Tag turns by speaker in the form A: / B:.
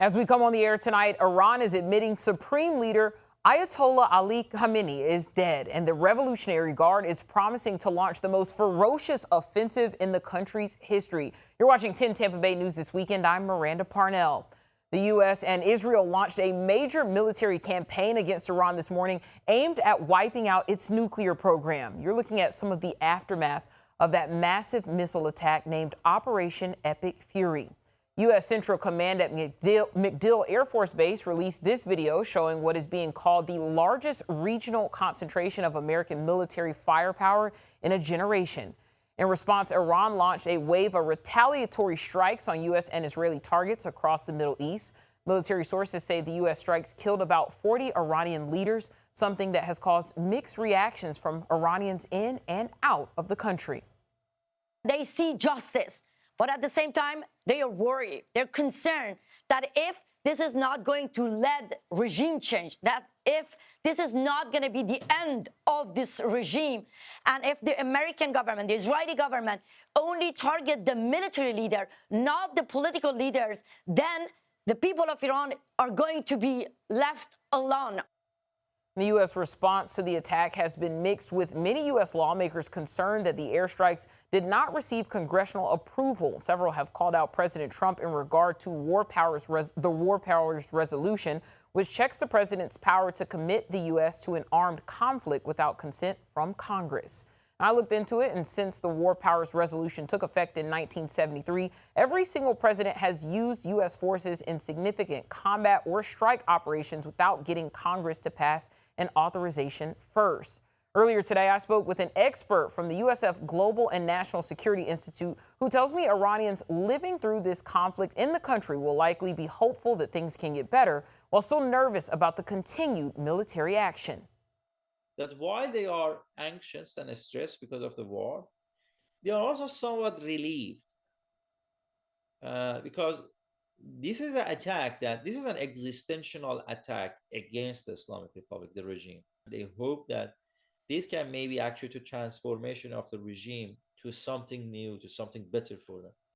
A: As we come on the air tonight, Iran is admitting Supreme Leader Ayatollah Ali Khamenei is dead, and the Revolutionary Guard is promising to launch the most ferocious offensive in the country's history. You're watching 10 Tampa Bay News this weekend. I'm Miranda Parnell. The U.S. and Israel launched a major military campaign against Iran this morning aimed at wiping out its nuclear program. You're looking at some of the aftermath of that massive missile attack named Operation Epic Fury. U.S. Central Command at MacDill Air Force Base released this video showing what is being called the largest regional concentration of American military firepower in a generation. In response, Iran launched a wave of retaliatory strikes on U.S. and Israeli targets across the Middle East. Military sources say the U.S. strikes killed about 40 Iranian leaders, something that has caused mixed reactions from Iranians in and out of the country.
B: They see justice, but at the same time, they are worried. They're concerned that if this is not going to lead regime change, that if this is not going to be the end of this regime, and if the American government, the Israeli government, only target the military leader, not the political leaders, then the people of Iran are going to be left alone.
A: The U.S. response to the attack has been mixed, with many U.S. lawmakers concerned that the airstrikes did not receive congressional approval. Several have called out President Trump in regard to the War Powers Resolution, which checks the president's power to commit the U.S. to an armed conflict without consent from Congress. I looked into it, and since the War Powers Resolution took effect in 1973, every single president has used U.S. forces in significant combat or strike operations without getting Congress to pass an authorization first. Earlier today, I spoke with an expert from the USF Global and National Security Institute who tells me Iranians living through this conflict in the country will likely be hopeful that things can get better, while still nervous about the continued military action.
C: That while they are anxious and stressed because of the war, they are also somewhat relieved because this is an attack this is an existential attack against the Islamic Republic, the regime. They hope that this can maybe actually to transformation of the regime to something new, to something better for them.